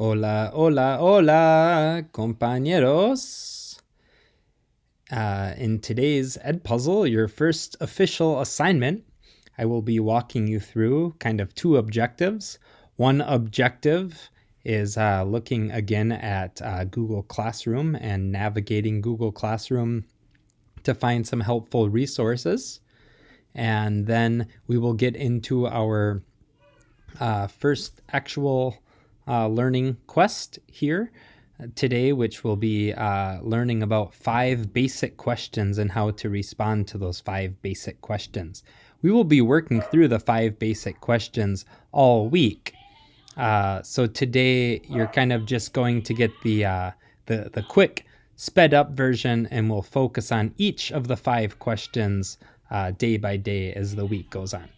Hola, hola, hola, compañeros. In today's Edpuzzle, your first official assignment, I will be walking you through kind of two objectives. One objective is looking again at Google Classroom and navigating Google Classroom to find some helpful resources. And then we will get into our first actual learning quest here today, which will be learning about 5 basic questions and how to respond to those 5 basic questions. We will be working through the 5 basic questions all week. So today you're kind of just going to get the quick sped up version, and we'll focus on each of the 5 questions day by day as the week goes on.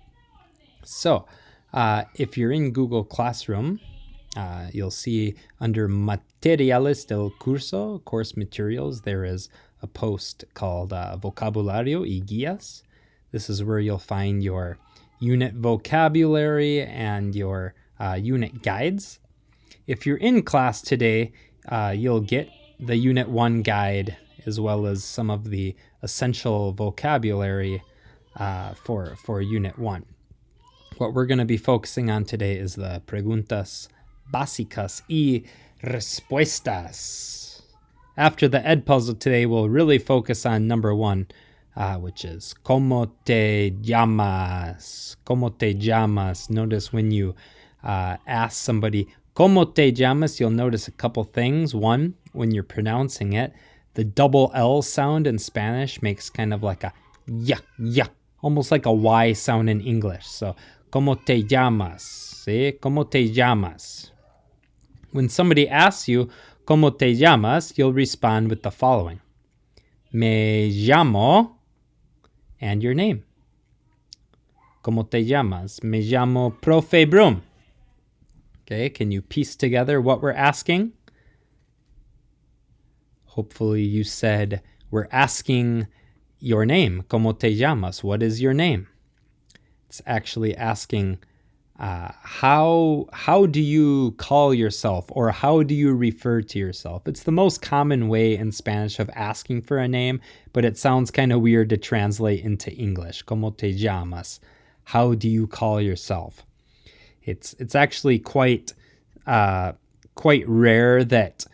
So if you're in Google Classroom, you'll see under Materiales del Curso, course materials, there is a post called Vocabulario y Guías. This is where you'll find your unit vocabulary and your unit guides. If you're in class today, you'll get the Unit 1 guide as well as some of the essential vocabulary for Unit 1. What we're going to be focusing on today is the Preguntas, básicas y respuestas. After the Edpuzzle today, we'll really focus on number 1, which is ¿Cómo te llamas? ¿Cómo te llamas? Notice when you ask somebody ¿Cómo te llamas? You'll notice a couple things. One, when you're pronouncing it, the double L sound in Spanish makes kind of like a ya, almost like a Y sound in English. So, ¿Cómo te llamas? ¿Sí? ¿Cómo te llamas? When somebody asks you, ¿Cómo te llamas? You'll respond with the following. Me llamo, and your name. ¿Cómo te llamas? Me llamo Profe Broom. Okay, can you piece together what we're asking? Hopefully you said, we're asking your name. ¿Cómo te llamas? What is your name? It's actually asking, how do you call yourself, or how do you refer to yourself? It's the most common way in Spanish of asking for a name, but it sounds kind of weird to translate into English. ¿Cómo te llamas? How do you call yourself? It's actually quite rare that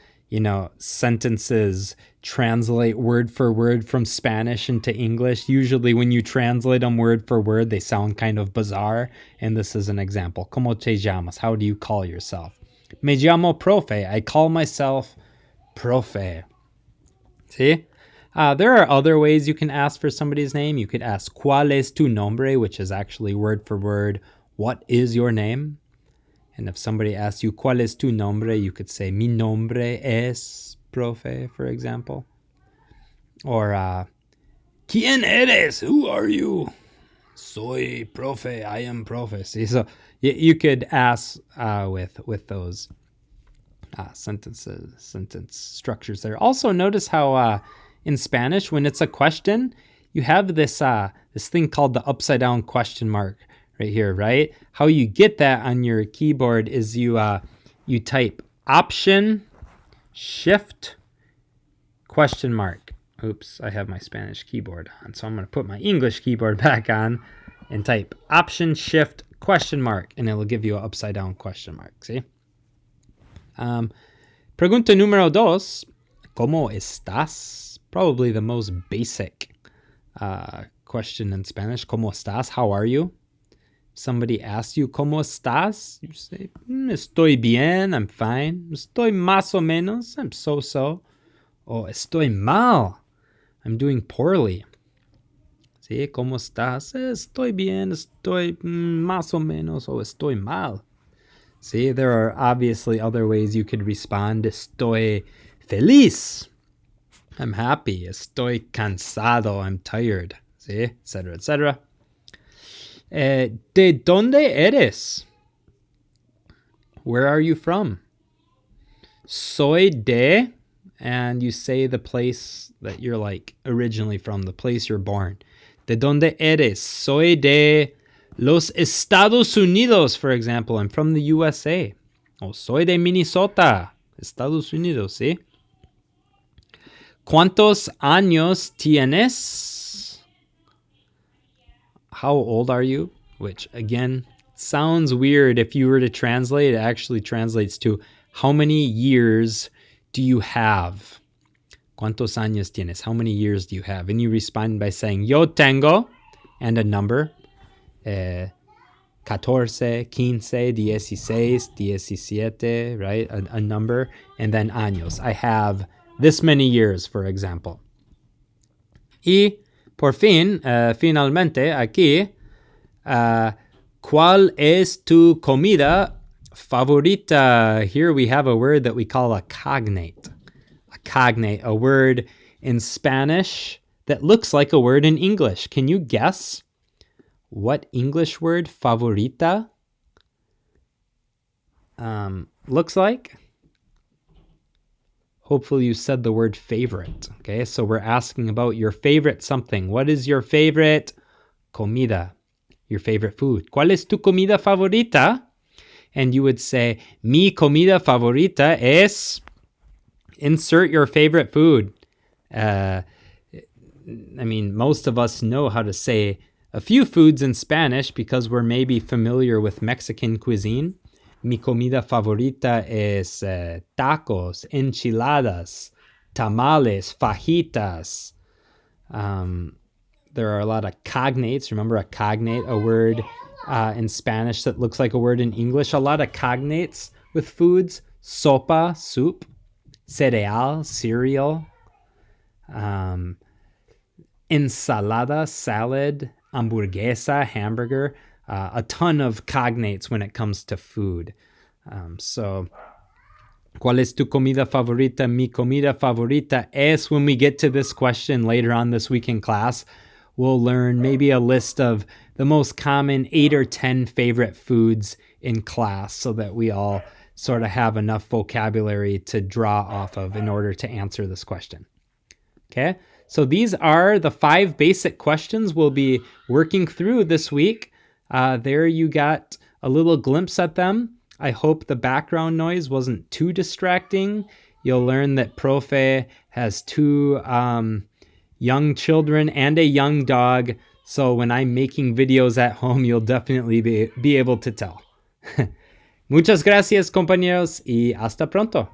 sentences translate word for word from Spanish into English. Usually when you translate them word for word, they sound kind of bizarre. And this is an example. ¿Cómo te llamas? How do you call yourself? Me llamo Profe. I call myself Profe. See? There are other ways you can ask for somebody's name. You could ask ¿Cuál es tu nombre? Which is actually word for word, what is your name? And if somebody asks you ¿Cuál es tu nombre? You could say Mi nombre es Profe, for example. Or ¿Quién eres? Who are you? Soy Profe. I am Profe. See, so you could ask with those sentence structures there. Also, notice how in Spanish, when it's a question, you have this thing called the upside down question mark right here, right? How you get that on your keyboard is you type Option Shift question mark. Oops, I have my Spanish keyboard on, so I'm going to put my English keyboard back on and type Option Shift question mark, and it'll give you an upside down question mark. See? Pregunta número 2. ¿Cómo estás? Probably the most basic question in Spanish. ¿Cómo estás? How are you? Somebody asks you, ¿Cómo estás? You say, estoy bien, I'm fine. Estoy más o menos, I'm so-so. O estoy mal, I'm doing poorly. ¿Sí? ¿Cómo estás? Estoy bien, estoy más o menos, o estoy mal. See, there are obviously other ways you could respond. Estoy feliz, I'm happy. Estoy cansado, I'm tired. See, etc., etc. ¿De dónde eres? Where are you from? Soy de, and you say the place that you're originally from, the place you're born. ¿De dónde eres? Soy de los Estados Unidos, for example. I'm from the USA. O soy de Minnesota, Estados Unidos, ¿sí? ¿Cuántos años tienes? How old are you? Which, again, sounds weird if you were to translate. It actually translates to how many years do you have? ¿Cuántos años tienes? How many years do you have? And you respond by saying, yo tengo, and a number. 14, 15, 16, 17, right? A number, and then años. I have this many years, for example. Y por fin, finalmente, aquí, ¿cuál es tu comida favorita? Here we have a word that we call a cognate. A cognate, a word in Spanish that looks like a word in English. Can you guess what English word favorita looks like? Hopefully you said the word favorite. Okay, so we're asking about your favorite something. What is your favorite comida? Your favorite food. ¿Cuál es tu comida favorita? And you would say, mi comida favorita es... Insert your favorite food. I mean, most of us know how to say a few foods in Spanish because we're maybe familiar with Mexican cuisine. Mi comida favorita es tacos, enchiladas, tamales, fajitas. There are a lot of cognates. Remember a cognate, a word in Spanish that looks like a word in English? A lot of cognates with foods. Sopa, soup. Cereal, cereal. Ensalada, salad. Hamburguesa, hamburger. A ton of cognates when it comes to food. So, ¿cuál es tu comida favorita? Mi comida favorita es, when we get to this question later on this week in class, we'll learn maybe a list of the most common 8 or 10 favorite foods in class so that we all sort of have enough vocabulary to draw off of in order to answer this question. Okay, so these are the 5 basic questions we'll be working through this week. There you got a little glimpse at them. I hope the background noise wasn't too distracting. You'll learn that Profe has 2 young children and a young dog. So when I'm making videos at home, you'll definitely be able to tell. Muchas gracias, compañeros, y hasta pronto.